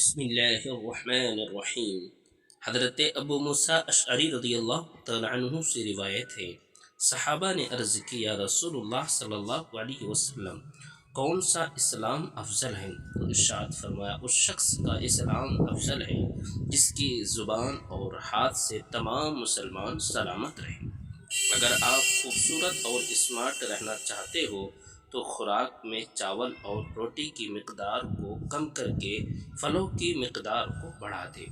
بسم اللہ الرحمن الرحیم۔ حضرت ابو موسیٰ اشعری رضی اللہ تعالیٰ عنہ سے روایت ہے، صحابہ نے عرض کی یا رسول اللہ صلی اللہ علیہ وسلم کون سا اسلام افضل ہے؟ تو ارشاد فرمایا اس شخص کا اسلام افضل ہے جس کی زبان اور ہاتھ سے تمام مسلمان سلامت رہیں۔ اگر آپ خوبصورت اور اسمارٹ رہنا چاہتے ہو تو خوراک میں چاول اور روٹی کی مقدار کو کم کر کے پھلوں کی مقدار کو بڑھا دیں۔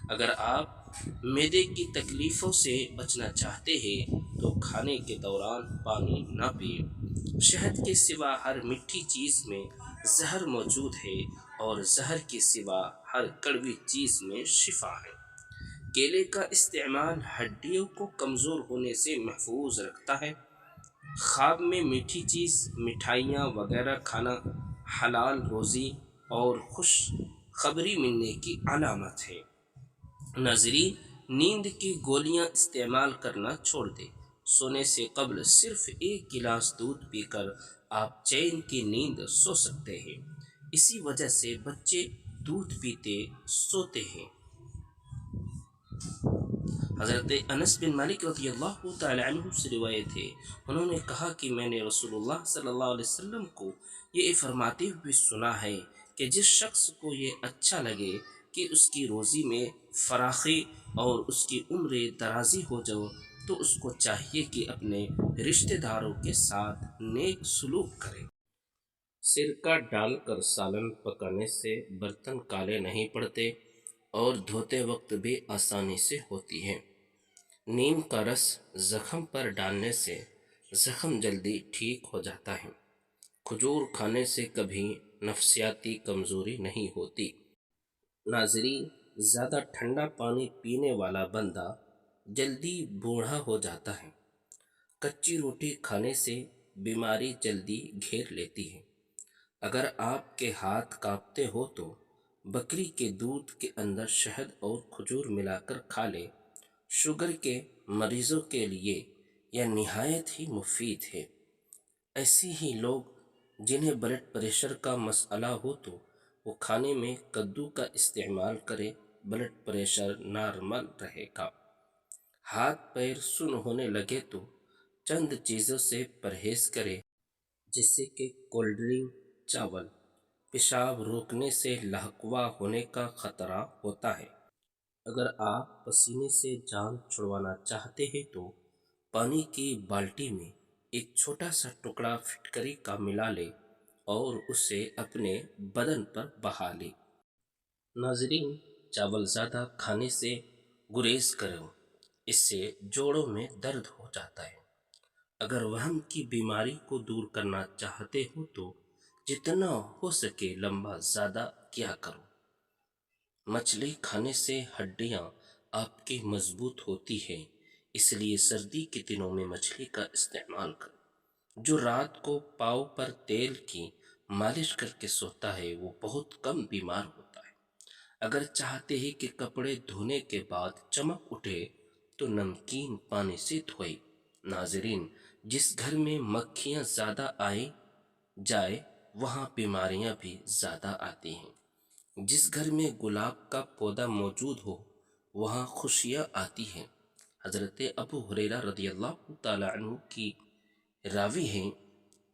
اگر آپ معدے کی تکلیفوں سے بچنا چاہتے ہیں تو کھانے کے دوران پانی نہ پئیں۔ شہد کے سوا ہر میٹھی چیز میں زہر موجود ہے اور زہر کے سوا ہر کڑوی چیز میں شفا ہے۔ کیلے کا استعمال ہڈیوں کو کمزور ہونے سے محفوظ رکھتا ہے۔ خواب میں میٹھی چیز، مٹھائیاں وغیرہ کھانا حلال روزی اور خوش خبری ملنے کی علامت ہے۔ ناظرین، نیند کی گولیاں استعمال کرنا چھوڑ دیں۔ سونے سے قبل صرف 1 گلاس دودھ پی کر آپ چین کی نیند سو سکتے ہیں۔ اسی وجہ سے بچے دودھ پیتے سوتے ہیں۔ حضرت انس بن مالک رضی اللہ تعالی عنہ سے روایت ہے، انہوں نے کہا کہ میں نے رسول اللہ صلی اللہ علیہ وسلم کو یہ فرماتے ہوئے سنا ہے کہ جس شخص کو یہ اچھا لگے کہ اس کی روزی میں فراخی اور اس کی عمر درازی ہو جائے تو اس کو چاہیے کہ اپنے رشتہ داروں کے ساتھ نیک سلوک کرے۔ سرکہ ڈال کر سالن پکانے سے برتن کالے نہیں پڑتے اور دھوتے وقت بھی آسانی سے ہوتی ہیں۔ نیم کا رس زخم پر ڈالنے سے زخم جلدی ٹھیک ہو جاتا ہے۔ کھجور کھانے سے کبھی نفسیاتی کمزوری نہیں ہوتی۔ ناظرین، زیادہ ٹھنڈا پانی پینے والا بندہ جلدی بوڑھا ہو جاتا ہے۔ کچی روٹی کھانے سے بیماری جلدی گھیر لیتی ہے۔ اگر آپ کے ہاتھ کانپتے ہو تو بکری کے دودھ کے اندر شہد اور کھجور ملا کر کھا لیں۔ شوگر کے مریضوں کے لیے یہ نہایت ہی مفید ہے۔ ایسے ہی لوگ جنہیں بلڈ پریشر کا مسئلہ ہو تو وہ کھانے میں کدو کا استعمال کرے، بلڈ پریشر نارمل رہے گا۔ ہاتھ پیر سن ہونے لگے تو چند چیزوں سے پرہیز کرے، جیسے کہ کولڈ ڈرنک، چاول۔ پیشاب روکنے سے لہکوا ہونے کا خطرہ ہوتا ہے۔ اگر آپ پسینے سے جان چھڑوانا چاہتے ہیں تو پانی کی بالٹی میں ایک چھوٹا سا ٹکڑا پھٹکری کا ملا لیں اور اسے اپنے بدن پر بہا لیں۔ ناظرین، چاول زیادہ کھانے سے گریز کریں، اس سے جوڑوں میں درد ہو جاتا ہے۔ اگر وہم کی بیماری کو دور کرنا چاہتے ہو تو جتنا ہو سکے لمبا زیادہ کیا کرو۔ مچھلی کھانے سے ہڈیاں آپ کی مضبوط ہوتی ہیں، اس لیے سردی کے دنوں میں مچھلی کا استعمال کرو۔ جو رات کو پاؤں پر تیل کی مالش کر کے سوتا ہے وہ بہت کم بیمار ہوتا ہے۔ اگر چاہتے ہیں کہ کپڑے دھونے کے بعد چمک اٹھے تو نمکین پانی سے دھوئے۔ ناظرین، جس گھر میں مکھیاں زیادہ آئے جائے وہاں بیماریاں بھی زیادہ آتی ہیں۔ جس گھر میں گلاب کا پودا موجود ہو وہاں خوشیاں آتی ہیں۔ حضرت ابو ہریرہ رضی اللہ تعالی عنہ کی راوی ہیں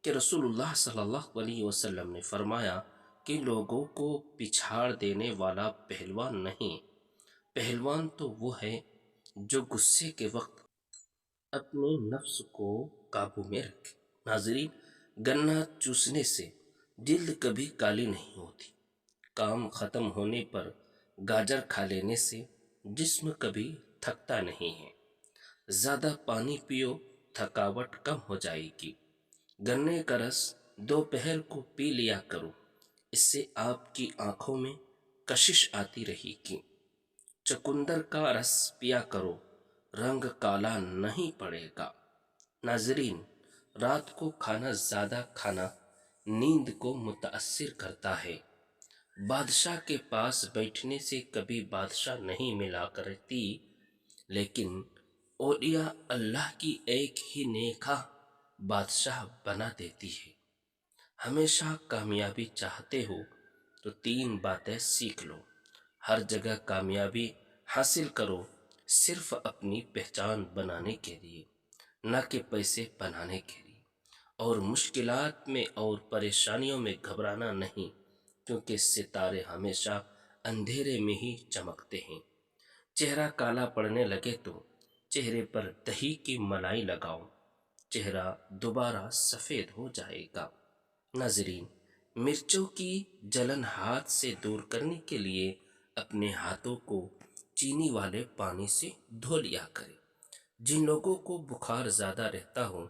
کہ رسول اللہ صلی اللہ علیہ وسلم نے فرمایا کہ لوگوں کو پچھاڑ دینے والا پہلوان نہیں، پہلوان تو وہ ہے جو غصے کے وقت اپنے نفس کو قابو میں رکھے۔ ناظرین، گنا چوسنے سے جلد کبھی کالی نہیں ہوتی۔ کام ختم ہونے پر گاجر کھا لینے سے جسم کبھی تھکتا نہیں ہے۔ زیادہ پانی پیو، تھکاوٹ کم ہو جائے گی۔ گنے کا رس دوپہر کو پی لیا کرو، اس سے آپ کی آنکھوں میں کشش آتی رہے گی۔ چقندر کا رس پیا کرو، رنگ کالا نہیں پڑے گا۔ ناظرین، رات کو کھانا زیادہ کھانا نیند کو متاثر کرتا ہے۔ بادشاہ کے پاس بیٹھنے سے کبھی بادشاہ نہیں ملا کرتی، لیکن اولیاء اللہ کی ایک ہی نگاہ بادشاہ بنا دیتی ہے۔ ہمیشہ کامیابی چاہتے ہو تو 3 باتیں سیکھ لو۔ ہر جگہ کامیابی حاصل کرو صرف اپنی پہچان بنانے کے لیے، نہ کہ پیسے بنانے کے لیے، اور مشکلات میں اور پریشانیوں میں گھبرانا نہیں، کیونکہ ستارے ہمیشہ اندھیرے میں ہی چمکتے ہیں۔ چہرہ کالا پڑنے لگے تو چہرے پر دہی کی ملائی لگاؤ، چہرہ دوبارہ سفید ہو جائے گا۔ ناظرین، مرچوں کی جلن ہاتھ سے دور کرنے کے لیے اپنے ہاتھوں کو چینی والے پانی سے دھو لیا کریں۔ جن لوگوں کو بخار زیادہ رہتا ہو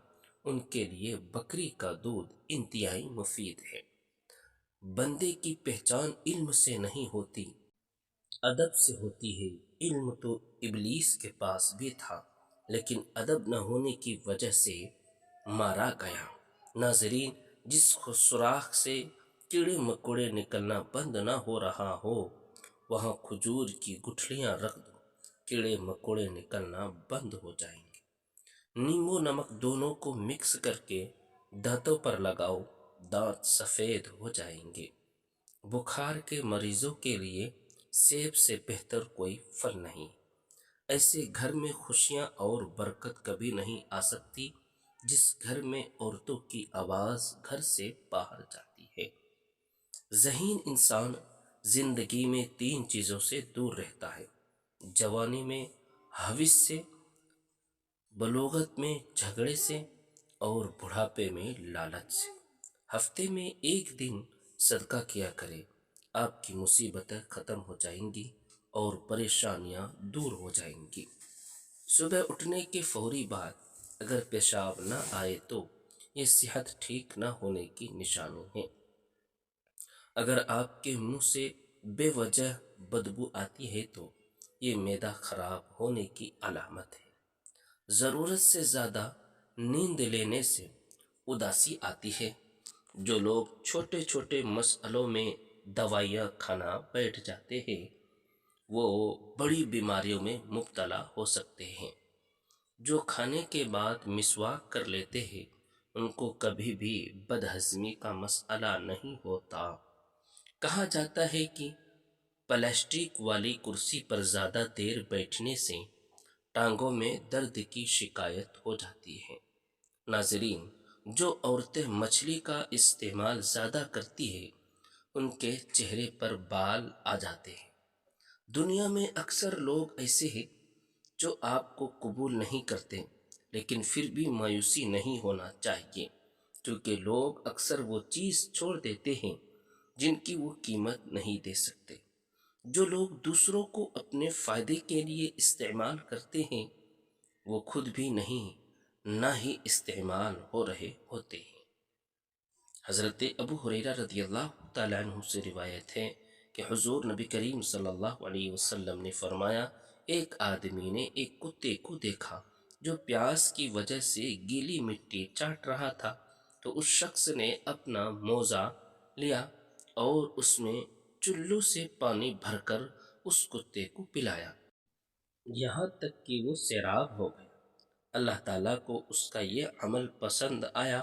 ان کے لیے بکری کا دودھ انتہائی مفید ہے۔ بندے کی پہچان علم سے نہیں ہوتی، ادب سے ہوتی ہے۔ علم تو ابلیس کے پاس بھی تھا، لیکن ادب نہ ہونے کی وجہ سے مارا گیا۔ ناظرین، جس سوراخ سے کیڑے مکوڑے نکلنا بند نہ ہو رہا ہو وہاں کھجور کی گٹھلیاں رکھ دو، کیڑے مکوڑے نکلنا بند ہو جائیں گے۔ نیمبو نمک دونوں کو مکس کر کے دانتوں پر لگاؤ، دانت سفید ہو جائیں گے۔ بخار کے مریضوں کے لیے سیب سے بہتر کوئی پھل نہیں۔ ایسے گھر میں خوشیاں اور برکت کبھی نہیں آ سکتی جس گھر میں عورتوں کی آواز گھر سے باہر جاتی ہے۔ ذہین انسان زندگی میں 3 چیزوں سے دور رہتا ہے: جوانی میں ہوس سے، بلوغت میں جھگڑے سے، اور بڑھاپے میں لالچ سے۔ ہفتے میں 1 دن صدقہ کیا کرے، آپ کی مصیبتیں ختم ہو جائیں گی اور پریشانیاں دور ہو جائیں گی۔ صبح اٹھنے کے فوری بعد اگر پیشاب نہ آئے تو یہ صحت ٹھیک نہ ہونے کی نشانی ہے۔ اگر آپ کے منہ سے بے وجہ بدبو آتی ہے تو یہ معدہ خراب ہونے کی علامت ہے۔ ضرورت سے زیادہ نیند لینے سے اداسی آتی ہے۔ جو لوگ چھوٹے چھوٹے مسئلوں میں دوائیاں کھانا بیٹھ جاتے ہیں وہ بڑی بیماریوں میں مبتلا ہو سکتے ہیں۔ جو کھانے کے بعد مسواک کر لیتے ہیں ان کو کبھی بھی بدہضمی کا مسئلہ نہیں ہوتا۔ کہا جاتا ہے کہ پلاسٹک والی کرسی پر زیادہ دیر بیٹھنے سے ٹانگوں میں درد کی شکایت ہو جاتی ہے۔ ناظرین، جو عورتیں مچھلی کا استعمال زیادہ کرتی ہیں ان کے چہرے پر بال آ جاتے ہیں۔ دنیا میں اکثر لوگ ایسے ہیں جو آپ کو قبول نہیں کرتے، لیکن پھر بھی مایوسی نہیں ہونا چاہیے، کیونکہ لوگ اکثر وہ چیز چھوڑ دیتے ہیں جن کی وہ قیمت نہیں دے سکتے۔ جو لوگ دوسروں کو اپنے فائدے کے لیے استعمال کرتے ہیں وہ خود بھی نہیں نہ ہی استعمال ہو رہے ہوتے ہیں۔ حضرت ابو ہریرہ رضی اللہ تعالیٰ عنہ سے روایت ہے کہ حضور نبی کریم صلی اللہ علیہ وسلم نے فرمایا، ایک آدمی نے ایک کتے کو دیکھا جو پیاس کی وجہ سے گیلی مٹی چاٹ رہا تھا، تو اس شخص نے اپنا موزہ لیا اور اس میں چلو سے پانی بھر کر اس کتے کو پلایا، یہاں تک کہ وہ سیراب ہو گیا۔ اللہ تعالیٰ کو اس کا یہ عمل پسند آیا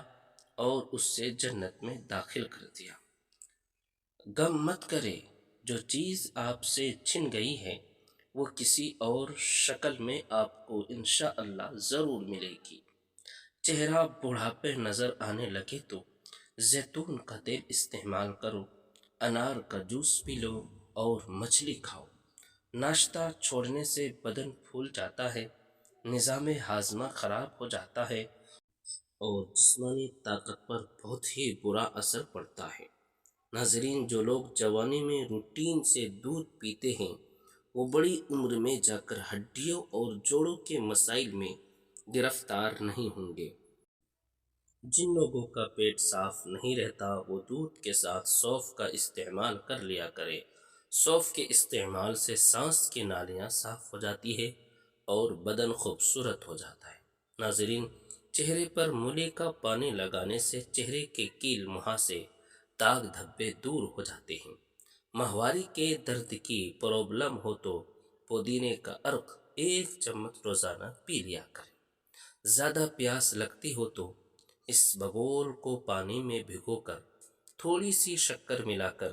اور اس سے جنت میں داخل کر دیا۔ غم مت کرے، جو چیز آپ سے چھن گئی ہے وہ کسی اور شکل میں آپ کو انشاءاللہ ضرور ملے گی۔ چہرہ بڑھاپے نظر آنے لگے تو زیتون کا تیل استعمال کرو، انار کا جوس پی لو اور مچھلی کھاؤ۔ ناشتہ چھوڑنے سے بدن پھول جاتا ہے، نظام ہاضمہ خراب ہو جاتا ہے اور جسمانی طاقت پر بہت ہی برا اثر پڑتا ہے۔ ناظرین، جو لوگ جوانی میں روٹین سے دودھ پیتے ہیں وہ بڑی عمر میں جا کر ہڈیوں اور جوڑوں کے مسائل میں گرفتار نہیں ہوں گے۔ جن لوگوں کا پیٹ صاف نہیں رہتا وہ دودھ کے ساتھ سونف کا استعمال کر لیا کرے۔ سونف کے استعمال سے سانس کی نالیاں صاف ہو جاتی ہے اور بدن خوبصورت ہو جاتا ہے۔ ناظرین، چہرے پر مولی کا پانی لگانے سے چہرے کے کیل مہاسے، داغ دھبے دور ہو جاتے ہیں۔ ماہواری کے درد کی پرابلم ہو تو پودینے کا عرق 1 چمچ روزانہ پی لیا کریں۔ زیادہ پیاس لگتی ہو تو اس بگول کو پانی میں بھگو کر تھوڑی سی شکر ملا کر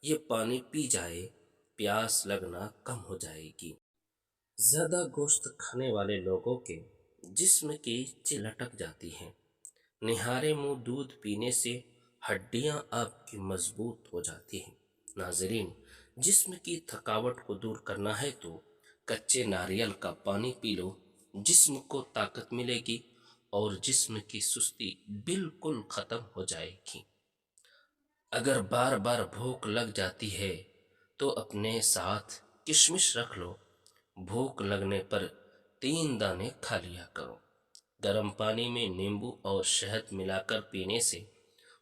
یہ پانی پی جائے پیاس لگنا کم ہو جائے گی۔ زیادہ گوشت کھانے والے لوگوں کے جسم کی لٹک جاتی ہیں۔ نہارے منہ دودھ پینے سے ہڈیاں آپ کی مضبوط ہو جاتی ہیں۔ ناظرین، جسم کی تھکاوٹ کو دور کرنا ہے تو کچے ناریل کا پانی پی لو، جسم کو طاقت ملے گی اور جسم کی سستی بالکل ختم ہو جائے گی۔ اگر بار بار بھوک لگ جاتی ہے تو اپنے ساتھ کشمش رکھ لو، بھوک لگنے پر 3 دانے کھا لیا کرو۔ گرم پانی میں نیمبو اور شہد ملا کر پینے سے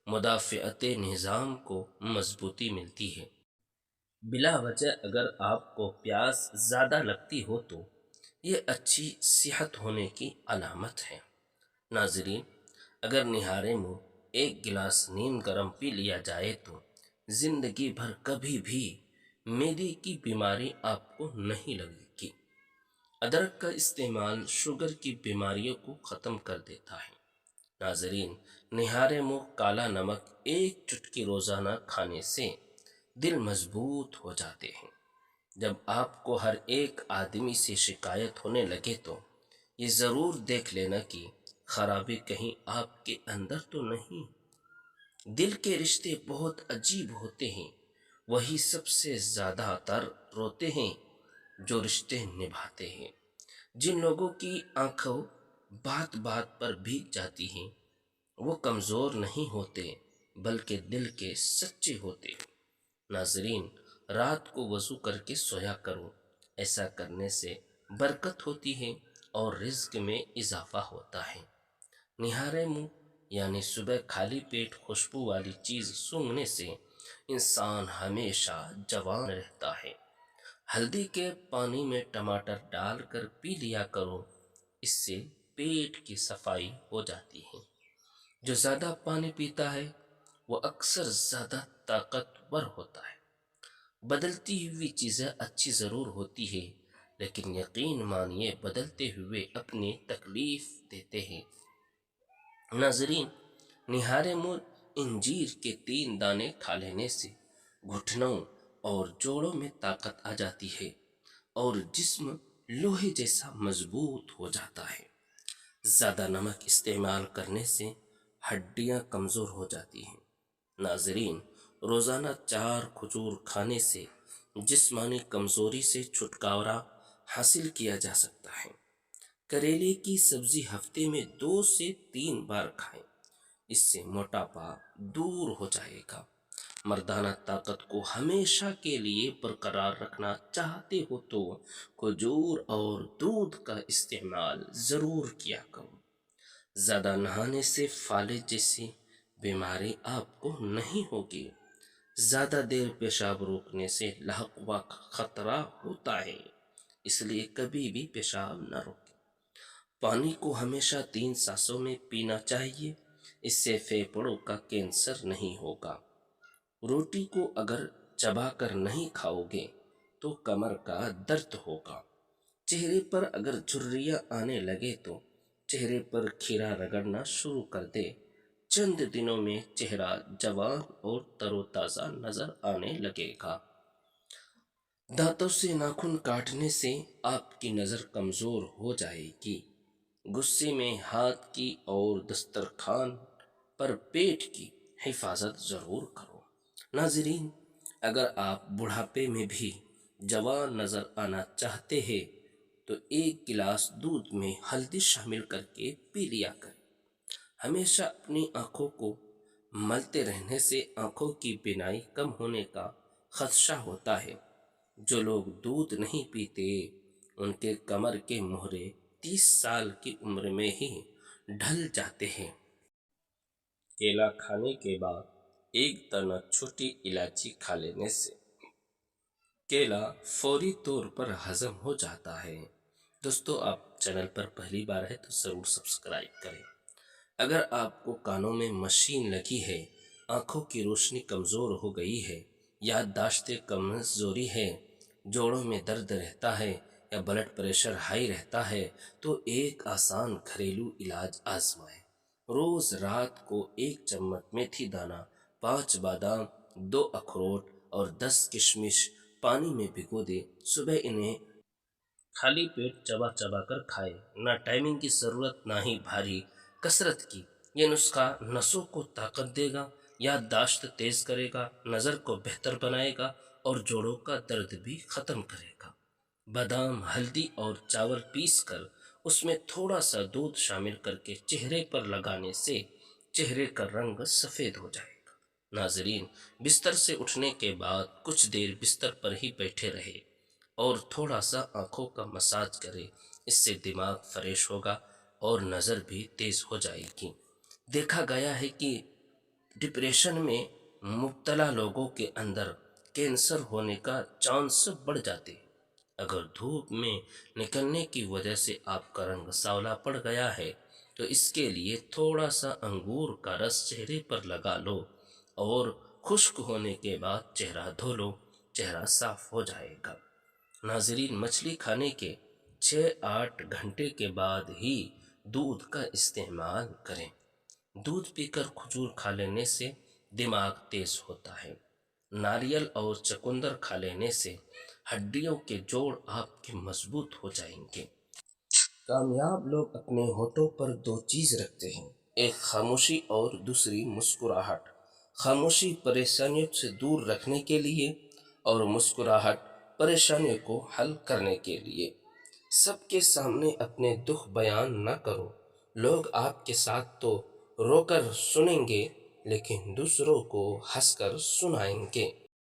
مدافعت نظام کو مضبوطی ملتی ہے۔ بلا وجہ اگر آپ کو پیاس زیادہ لگتی ہو تو یہ اچھی صحت ہونے کی علامت ہے۔ ناظرین، اگر نہارے منہ 1 گلاس نیم گرم پی لیا جائے تو زندگی بھر کبھی بھی معدے کی بیماری آپ کو نہیں لگے گی۔ ادرک کا استعمال شوگر کی بیماریوں کو ختم کر دیتا ہے۔ ناظرین، نہارے منہ کالا نمک 1 چٹکی روزانہ کھانے سے دل مضبوط ہو جاتے ہیں۔ جب آپ کو ہر ایک آدمی سے شکایت ہونے لگے تو یہ ضرور دیکھ لینا کہ خرابی کہیں آپ کے اندر تو نہیں۔ دل کے رشتے بہت عجیب ہوتے ہیں، وہی سب سے زیادہ تر روتے ہیں جو رشتے نبھاتے ہیں۔ جن لوگوں کی آنکھوں بات بات پر بھیگ جاتی ہیں وہ کمزور نہیں ہوتے بلکہ دل کے سچے ہوتے ہیں۔ ناظرین، رات کو وضو کر کے سویا کرو، ایسا کرنے سے برکت ہوتی ہے اور رزق میں اضافہ ہوتا ہے۔ نہارے منہ یعنی صبح خالی پیٹ خوشبو والی چیز سونگھنے سے انسان ہمیشہ جوان رہتا ہے۔ ہلدی کے پانی میں ٹماٹر ڈال کر پی لیا کرو، اس سے پیٹ کی صفائی ہو جاتی ہے۔ جو زیادہ پانی پیتا ہے وہ اکثر زیادہ طاقتور ہوتا ہے۔ بدلتی ہوئی چیزیں اچھی ضرور ہوتی ہے لیکن یقین مانیے بدلتے ہوئے اپنی تکلیف دیتے ہیں۔ ناظرین، نہارے منہ انجیر کے 3 دانے کھا لینے سے گھٹنوں اور جوڑوں میں طاقت آ جاتی ہے اور جسم لوہے جیسا مضبوط ہو جاتا ہے۔ زیادہ نمک استعمال کرنے سے ہڈیاں کمزور ہو جاتی ہیں۔ ناظرین، روزانہ 4 کھجور کھانے سے جسمانی کمزوری سے چھٹکارا حاصل کیا جا سکتا ہے۔ کریلے کی سبزی ہفتے میں 2 سے 3 بار کھائیں، اس سے موٹاپا دور ہو جائے گا۔ مردانہ طاقت کو ہمیشہ کے لیے برقرار رکھنا چاہتے ہو تو کھجور اور دودھ کا استعمال ضرور کیا کرو۔ زیادہ نہانے سے فالج جیسی بیماری آپ کو نہیں ہوگی۔ زیادہ دیر پیشاب روکنے سے لقوہ کا خطرہ ہوتا ہے، اس لیے کبھی بھی پیشاب نہ روکیں۔ پانی کو ہمیشہ 3 سانسوں میں پینا چاہیے، اس سے پھیپھڑوں کا کینسر نہیں ہوگا۔ روٹی کو اگر چبا کر نہیں کھاؤ گے تو کمر کا درد ہوگا۔ چہرے پر اگر جھریاں آنے لگے تو چہرے پر کھیرا رگڑنا شروع کر دے، چند دنوں میں چہرہ جوان اور تر و تازہ نظر آنے لگے گا۔ دانتوں سے ناخن کاٹنے سے آپ کی نظر کمزور ہو جائے گی۔ غصے میں ہاتھ کی اور دسترخوان پر پیٹ کی حفاظت ضرور کرو۔ ناظرین، اگر آپ بڑھاپے میں بھی جوان نظر آنا چاہتے ہیں تو 1 گلاس دودھ میں ہلدی شامل کر کے پی لیا کریں۔ ہمیشہ اپنی آنکھوں کو ملتے رہنے سے آنکھوں کی بینائی کم ہونے کا خدشہ ہوتا ہے۔ جو لوگ دودھ نہیں پیتے ان کے کمر کے مہرے 30 سال کی عمر میں ہی ڈھل جاتے ہیں۔ کیلا کھانے کے بعد 1 دانہ چھوٹی الائچی کھا لینے سے کیلا فوری طور پر ہضم ہو جاتا ہے۔ دوستو، آپ چینل پر پہلی بار ہے تو ضرور سبسکرائب کریں۔ اگر آپ کو کانوں میں مشین لگی ہے، آنکھوں کی روشنی کمزور ہو گئی ہے، یادداشت کمزوری ہے، جوڑوں میں درد رہتا ہے یا بلڈ پریشر ہائی رہتا ہے تو ایک آسان گھریلو علاج آزمائیں۔ روز رات کو 1 چمچ میتھی دانہ، 5 بادام، 2 اخروٹ اور 10 کشمش پانی میں بھگو دے، صبح انہیں خالی پیٹ چبا چبا کر کھائے۔ نہ ٹائمنگ کی ضرورت نہ ہی بھاری کثرت کی۔ یہ نسخہ نسوں کو طاقت دے گا، یادداشت تیز کرے گا، نظر کو بہتر بنائے گا اور جوڑوں کا درد بھی ختم کرے گا۔ بادام، ہلدی اور چاول پیس کر اس میں تھوڑا سا دودھ شامل کر کے چہرے پر لگانے سے چہرے کا رنگ سفید ہو جائے گا۔ ناظرین، بستر سے اٹھنے کے بعد کچھ دیر بستر پر ہی بیٹھے رہے اور تھوڑا سا آنکھوں کا مساج کرے۔ اس سے دماغ فریش ہوگا اور نظر بھی تیز ہو جائے گی۔ دیکھا گیا ہے کہ ڈپریشن میں مبتلا لوگوں کے اندر کینسر ہونے کا چانس بڑھ جاتے ہیں۔ اگر دھوپ میں نکلنے کی وجہ سے آپ کا رنگ سانولا پڑ گیا ہے تو اس کے لیے تھوڑا سا انگور کا رس چہرے پر لگا لو اور خشک ہونے کے بعد چہرہ دھو لو، چہرہ صاف ہو جائے گا۔ ناظرین، مچھلی کھانے کے 6-8 گھنٹے کے بعد ہی دودھ کا استعمال کریں۔ دودھ پی کر کھجور کھا لینے سے دماغ تیز ہوتا ہے۔ ناریل اور چقندر کھا لینے سے ہڈیوں کے جوڑ آپ کے مضبوط ہو جائیں گے۔ کامیاب لوگ اپنے ہونٹوں پر 2 چیز رکھتے ہیں، ایک خاموشی اور دوسری مسکراہٹ۔ خاموشی پریشانیوں سے دور رکھنے کے لیے اور مسکراہٹ پریشانیوں کو حل کرنے کے لیے۔ سب کے سامنے اپنے دکھ بیان نہ کرو۔ لوگ آپ کے ساتھ تو رو کر سنیں گے لیکن دوسروں کو ہنس کر سنائیں گے۔